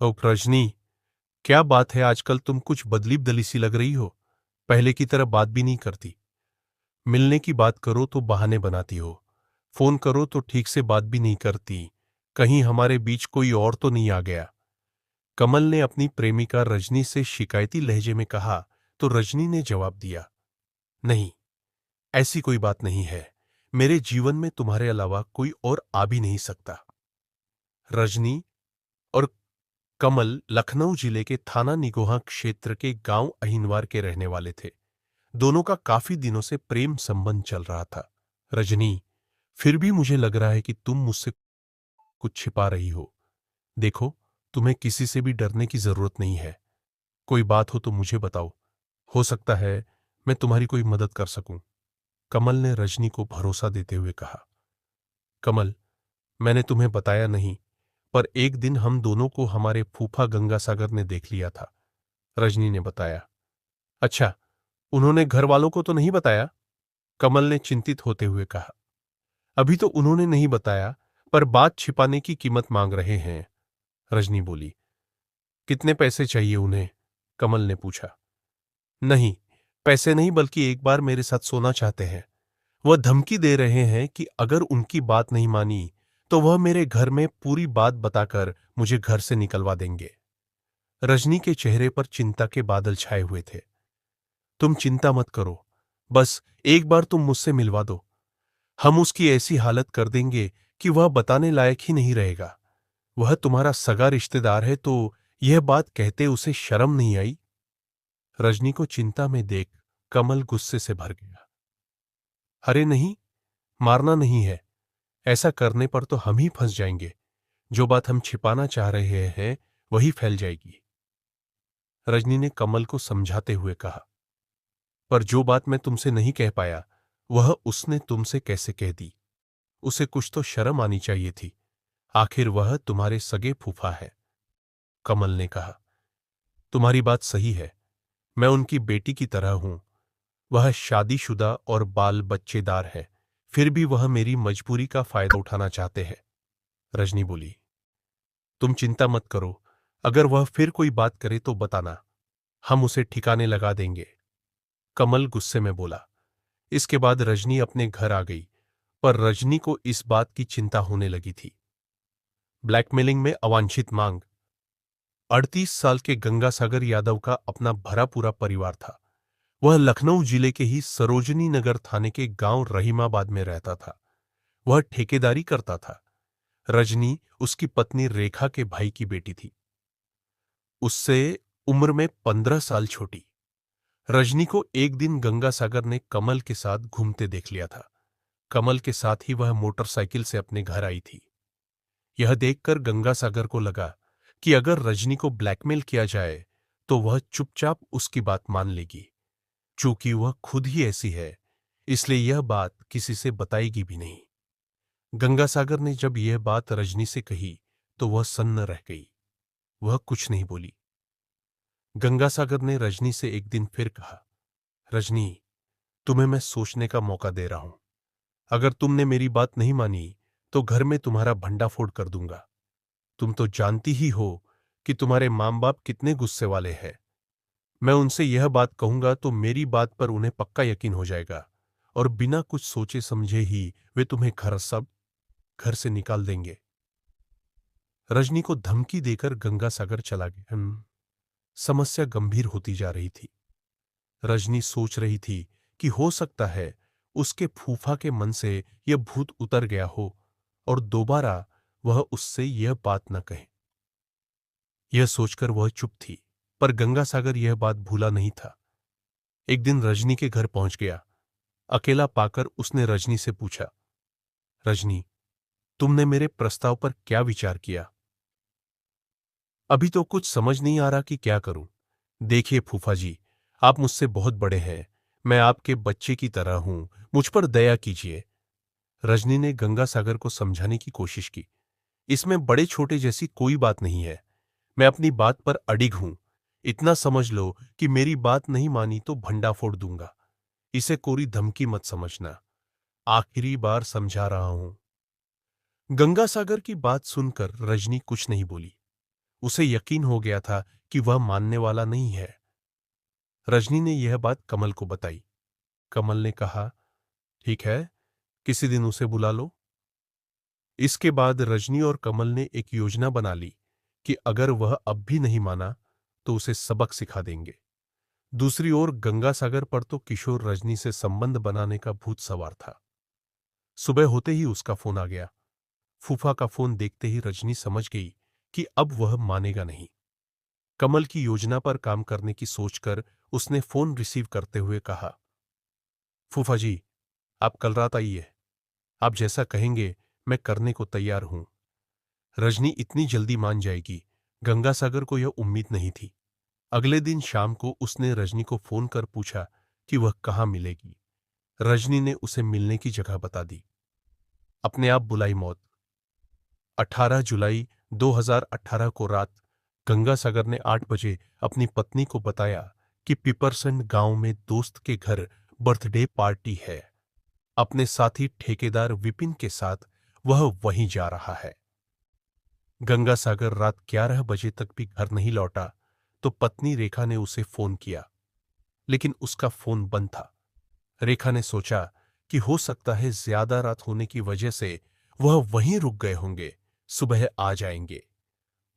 ओ रजनी, क्या बात है? आजकल तुम कुछ बदली-बदली सी लग रही हो। पहले की तरह बात भी नहीं करती। मिलने की बात करो तो बहाने बनाती हो। फोन करो तो ठीक से बात भी नहीं करती। कहीं हमारे बीच कोई और तो नहीं आ गया? कमल ने अपनी प्रेमिका रजनी से शिकायती लहजे में कहा तो रजनी ने जवाब दिया, नहीं, ऐसी कोई बात नहीं है। मेरे जीवन में तुम्हारे अलावा कोई और आ भी नहीं सकता। रजनी और कमल लखनऊ जिले के थाना निगोहा क्षेत्र के गांव अहिनवार के रहने वाले थे। दोनों का काफी दिनों से प्रेम संबंध चल रहा था। रजनी, फिर भी मुझे लग रहा है कि तुम मुझसे कुछ छिपा रही हो। देखो, तुम्हें किसी से भी डरने की जरूरत नहीं है। कोई बात हो तो मुझे बताओ। हो सकता है मैं तुम्हारी कोई मदद कर सकूं। कमल ने रजनी को भरोसा देते हुए कहा। कमल, मैंने तुम्हें बताया नहीं, पर एक दिन हम दोनों को हमारे फूफा गंगासागर ने देख लिया था। रजनी ने बताया। अच्छा, उन्होंने घर वालों को तो नहीं बताया? कमल ने चिंतित होते हुए कहा। अभी तो उन्होंने नहीं बताया, पर बात छिपाने की कीमत मांग रहे हैं। रजनी बोली। कितने पैसे चाहिए उन्हें? कमल ने पूछा। नहीं, पैसे नहीं, बल्कि एक बार मेरे साथ सोना चाहते हैं। वह धमकी दे रहे हैं कि अगर उनकी बात नहीं मानी तो वह मेरे घर में पूरी बात बताकर मुझे घर से निकलवा देंगे। रजनी के चेहरे पर चिंता के बादल छाए हुए थे। तुम चिंता मत करो, बस एक बार तुम मुझसे मिलवा दो। हम उसकी ऐसी हालत कर देंगे कि वह बताने लायक ही नहीं रहेगा। वह तुम्हारा सगा रिश्तेदार है, तो यह बात कहते उसे शर्म नहीं आई? रजनी को चिंता में देख कमल गुस्से से भर गया। अरे नहीं, मारना नहीं है। ऐसा करने पर तो हम ही फंस जाएंगे। जो बात हम छिपाना चाह रहे हैं वही फैल जाएगी। रजनी ने कमल को समझाते हुए कहा। पर जो बात मैं तुमसे नहीं कह पाया वह उसने तुमसे कैसे कह दी? उसे कुछ तो शर्म आनी चाहिए थी। आखिर वह तुम्हारे सगे फूफा है। कमल ने कहा। तुम्हारी बात सही है। मैं उनकी बेटी की तरह हूं। वह शादीशुदा और बाल बच्चेदार है, फिर भी वह मेरी मजबूरी का फायदा उठाना चाहते हैं। रजनी बोली। तुम चिंता मत करो, अगर वह फिर कोई बात करे तो बताना। हम उसे ठिकाने लगा देंगे। कमल गुस्से में बोला। इसके बाद रजनी अपने घर आ गई, पर रजनी को इस बात की चिंता होने लगी थी। ब्लैकमेलिंग में अवांछित मांग। 38 साल के गंगासागर यादव का अपना भरा पूरा परिवार था। वह लखनऊ जिले के ही सरोजनी नगर थाने के गांव रहीमाबाद में रहता था। वह ठेकेदारी करता था। रजनी उसकी पत्नी रेखा के भाई की बेटी थी, उससे उम्र में 15 साल छोटी। रजनी को एक दिन गंगासागर ने कमल के साथ घूमते देख लिया था। कमल के साथ ही वह मोटरसाइकिल से अपने घर आई थी। यह देखकर गंगासागर को लगा कि अगर रजनी को ब्लैकमेल किया जाए तो वह चुपचाप उसकी बात मान लेगी। चूंकि वह खुद ही ऐसी है, इसलिए यह बात किसी से बताएगी भी नहीं। गंगासागर ने जब यह बात रजनी से कही तो वह सन्न रह गई। वह कुछ नहीं बोली। गंगासागर ने रजनी से एक दिन फिर कहा। रजनी, तुम्हें मैं सोचने का मौका दे रहा हूं। अगर तुमने मेरी बात नहीं मानी तो घर में तुम्हारा भंडाफोड़ कर दूंगा। तुम तो जानती ही हो कि तुम्हारे मां बाप कितने गुस्से वाले हैं। मैं उनसे यह बात कहूंगा तो मेरी बात पर उन्हें पक्का यकीन हो जाएगा और बिना कुछ सोचे समझे ही वे तुम्हें घर से निकाल देंगे। रजनी को धमकी देकर गंगासागर चला गया। समस्या गंभीर होती जा रही थी। रजनी सोच रही थी कि हो सकता है उसके फूफा के मन से यह भूत उतर गया हो और दोबारा वह उससे यह बात न कहे। यह सोचकर वह चुप थी, पर गंगासागर यह बात भूला नहीं था। एक दिन रजनी के घर पहुंच गया। अकेला पाकर उसने रजनी से पूछा। रजनी, तुमने मेरे प्रस्ताव पर क्या विचार किया? अभी तो कुछ समझ नहीं आ रहा कि क्या करूं। देखिए फूफा जी, आप मुझसे बहुत बड़े हैं। मैं आपके बच्चे की तरह हूं, मुझ पर दया कीजिए। रजनी ने गंगासागर को समझाने की कोशिश की। इसमें बड़े छोटे जैसी कोई बात नहीं है। मैं अपनी बात पर अडिग हूं। इतना समझ लो कि मेरी बात नहीं मानी तो भंडाफोड़ दूंगा। इसे कोई धमकी मत समझना। आखिरी बार समझा रहा हूं। गंगासागर की बात सुनकर रजनी कुछ नहीं बोली। उसे यकीन हो गया था कि वह मानने वाला नहीं है। रजनी ने यह बात कमल को बताई। कमल ने कहा, ठीक है, किसी दिन उसे बुला लो। इसके बाद रजनी और कमल ने एक योजना बना ली कि अगर वह अब भी नहीं माना तो उसे सबक सिखा देंगे। दूसरी ओर गंगासागर पर तो किशोर रजनी से संबंध बनाने का भूत सवार था। सुबह होते ही उसका फोन आ गया। फूफा का फोन देखते ही रजनी समझ गई कि अब वह मानेगा नहीं। कमल की योजना पर काम करने की सोचकर उसने फोन रिसीव करते हुए कहा, फूफा जी, आप कल रात आइए। आप जैसा कहेंगे मैं करने को तैयार हूं। रजनी इतनी जल्दी मान जाएगी, गंगासागर को यह उम्मीद नहीं थी। अगले दिन शाम को उसने रजनी को फोन कर पूछा कि वह कहाँ मिलेगी। रजनी ने उसे मिलने की जगह बता दी। अपने आप बुलाई मौत। 18 जुलाई 2018 को रात गंगासागर ने 8 बजे अपनी पत्नी को बताया कि पिपरसंड गांव में दोस्त के घर बर्थडे पार्टी है। अपने साथी ठेकेदार विपिन के साथ वह वहीं जा रहा है। गंगासागर रात 11 बजे तक भी घर नहीं लौटा तो पत्नी रेखा ने उसे फोन किया, लेकिन उसका फोन बंद था। रेखा ने सोचा कि हो सकता है ज्यादा रात होने की वजह से वह वहीं रुक गए होंगे, सुबह आ जाएंगे।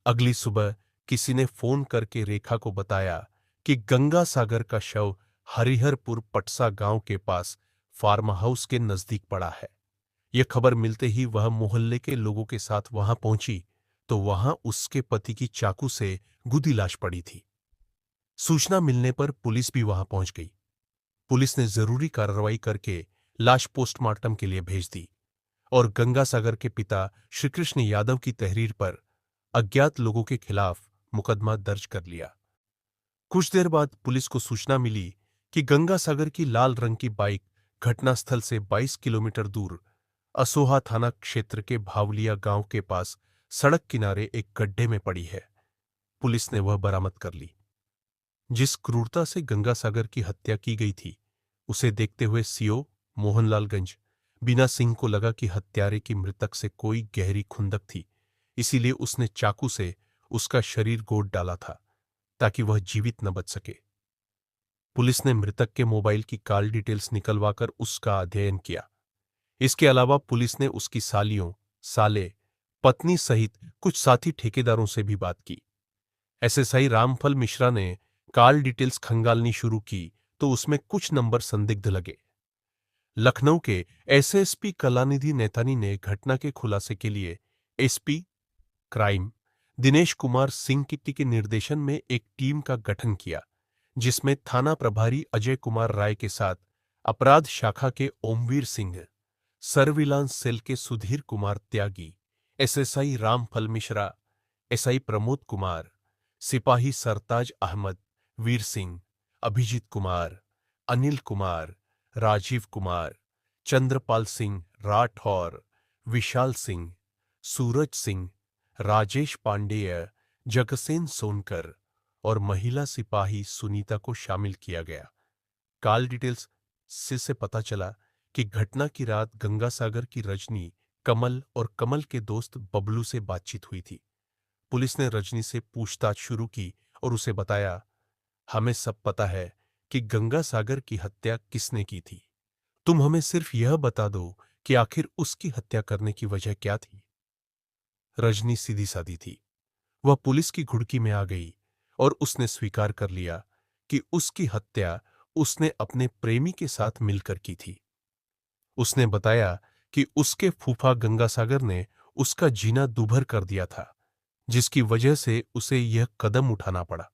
अगली सुबह किसी ने फोन करके रेखा को बताया कि गंगासागर का शव हरिहरपुर पटसा गांव के पास फार्म हाउस के नजदीक पड़ा है। यह खबर मिलते ही वह मोहल्ले के लोगों के साथ वहां पहुंची तो वहां उसके पति की चाकू से गुदी लाश पड़ी थी। सूचना मिलने पर पुलिस भी वहां पहुंच गई। पुलिस ने जरूरी कार्रवाई करके लाश पोस्टमार्टम के लिए भेज दी और गंगासागर के पिता श्रीकृष्ण यादव की तहरीर पर अज्ञात लोगों के खिलाफ मुकदमा दर्ज कर लिया। कुछ देर बाद पुलिस को सूचना मिली कि गंगासागर की लाल रंग की बाइक घटनास्थल से 22 किलोमीटर दूर असोहा थाना क्षेत्र के भावलिया गांव के पास सड़क किनारे एक गड्ढे में पड़ी है। पुलिस ने वह बरामद कर ली। जिस क्रूरता से गंगासागर की हत्या की गई थी, उसे देखते हुए सीओ मोहनलालगंज बीना सिंह को लगा कि हत्यारे की मृतक से कोई गहरी खुंदक थी, इसीलिए उसने चाकू से उसका शरीर गोद डाला था ताकि वह जीवित न बच सके। पुलिस ने मृतक के मोबाइल की कॉल डिटेल्स निकलवाकर उसका अध्ययन किया। इसके अलावा पुलिस ने उसकी सालियों, साले, पत्नी सहित कुछ साथी ठेकेदारों से भी बात की। एसएसआई रामफल मिश्रा ने कॉल डिटेल्स खंगालनी शुरू की तो उसमें कुछ नंबर संदिग्ध लगे। लखनऊ के एसएसपी कलानिधि नैथानी ने घटना के खुलासे के लिए SP crime Dinesh Kumar Singh kitty के निर्देशन में एक टीम का गठन किया, जिसमें थाना प्रभारी अजय कुमार राय के साथ अपराध शाखा के ओमवीर सिंह, सर्विलांस सेल के सुधीर कुमार त्यागी, एसएसआई रामफल मिश्रा, एसआई प्रमोद कुमार, सिपाही सरताज अहमद, वीर सिंह, अभिजीत कुमार, अनिल कुमार, राजीव कुमार, चंद्रपाल सिंह राठौर, विशाल सिंह, सूरज सिंह, राजेश पांडेय, जगसेन सोनकर और महिला सिपाही सुनीता को शामिल किया गया। कॉल डिटेल्स से पता चला कि घटना की रात गंगासागर की रजनी, कमल और कमल के दोस्त बबलू से बातचीत हुई थी। पुलिस ने रजनी से पूछताछ शुरू की और उसे बताया, हमें सब पता है कि गंगासागर की हत्या किसने की थी। तुम हमें सिर्फ यह बता दो कि आखिर उसकी हत्या करने की वजह क्या थी। रजनी सीधी सादी थी। वह पुलिस की घुड़की में आ गई और उसने स्वीकार कर लिया कि उसकी हत्या उसने अपने प्रेमी के साथ मिलकर की थी। उसने बताया कि उसके फूफा गंगासागर ने उसका जीना दूभर कर दिया था, जिसकी वजह से उसे यह कदम उठाना पड़ा।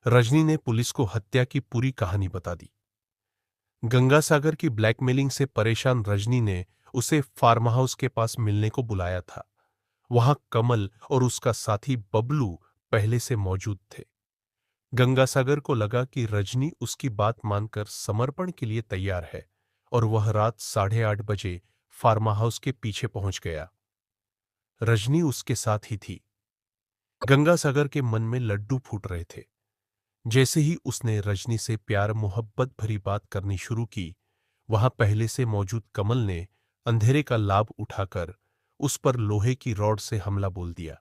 रजनी ने पुलिस को हत्या की पूरी कहानी बता दी। गंगासागर की ब्लैकमेलिंग से परेशान रजनी ने उसे फार्म हाउस के पास मिलने को बुलाया था। वहां कमल और उसका साथी बबलू पहले से मौजूद थे। गंगासागर को लगा कि रजनी उसकी बात मानकर समर्पण के लिए तैयार है और वह रात 8:30 बजे फार्म हाउस के पीछे पहुंच गया। रजनी उसके साथ ही थी। गंगासागर के मन में लड्डू फूट रहे थे। जैसे ही उसने रजनी से प्यार मोहब्बत भरी बात करनी शुरू की, वहां पहले से मौजूद कमल ने अंधेरे का लाभ उठाकर उस पर लोहे की रॉड से हमला बोल दिया।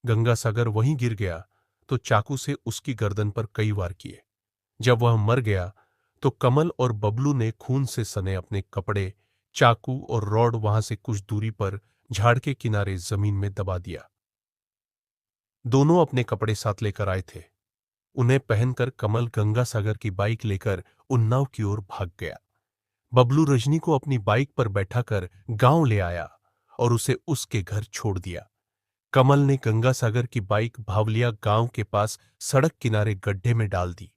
गंगासागर वहीं गिर गया तो चाकू से उसकी गर्दन पर कई वार किए। जब वह मर गया तो कमल और बबलू ने खून से सने अपने कपड़े, चाकू और रॉड वहां से कुछ दूरी पर झाड़ के किनारे जमीन में दबा दिया। दोनों अपने कपड़े साथ लेकर आए थे। उन्हें पहनकर कमल गंगासागर की बाइक लेकर उन्नाव की ओर भाग गया। बबलू रजनी को अपनी बाइक पर बैठाकर गांव ले आया और उसे उसके घर छोड़ दिया। कमल ने गंगासागर की बाइक भावलिया गांव के पास सड़क किनारे गड्ढे में डाल दी,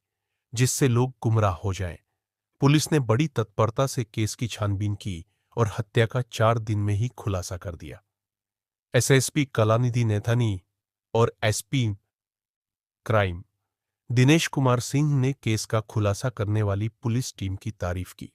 जिससे लोग गुमराह हो जाएं। पुलिस ने बड़ी तत्परता से केस की छानबीन की और हत्या का 4 दिन में ही खुलासा कर दिया। एसएसपी कलानिधि नैथानी और एसपी क्राइम दिनेश कुमार सिंह ने केस का खुलासा करने वाली पुलिस टीम की तारीफ की।